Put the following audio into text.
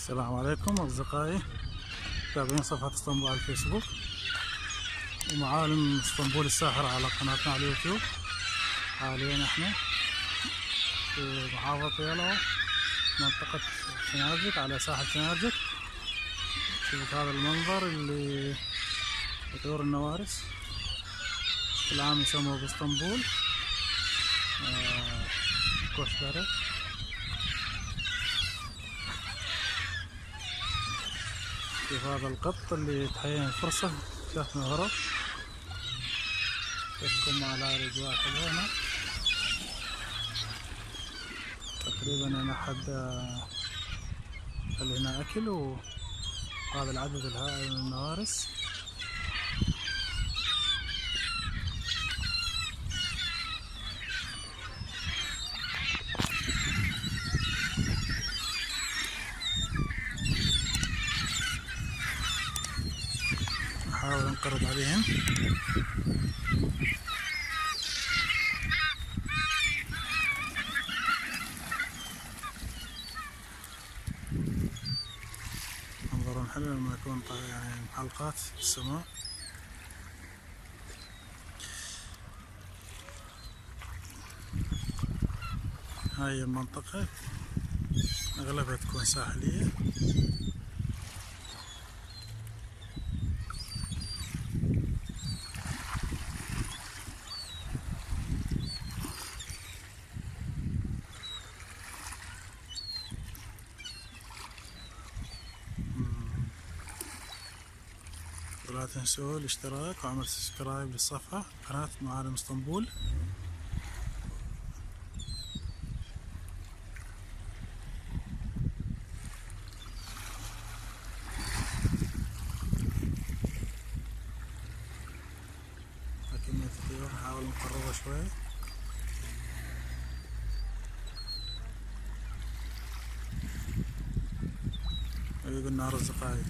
السلام عليكم أصدقائي متابعين صفحة اسطنبول على الفيسبوك ومعالم اسطنبول الساحرة على قناتنا على اليوتيوب. حاليا احنا في محافظة يلوى منطقة شنارجك على ساحل شنارجك. شوفوا هذا المنظر اللي طيور النوارس كل عام يسموه باسطنبول كوشداري. شوف هذا القط اللي تحين فرصة شافنا هرب. شوفكم على الأجواء حلوة. تقريبا هنا حد اللي هنا أكل، وهذا العدد الهائل من النوارس. نحاول نقرب عليهم. منظر حلو لما يكون يعني محلقات في السماء. هاي المنطقة أغلبها تكون ساحلية. ولا تنسوا الاشتراك وعمل سبسكرايب للصفحة قناة معالم اسطنبول. كمية الطيور نحاول نقربها شوي. ويقول نهار الزقايق.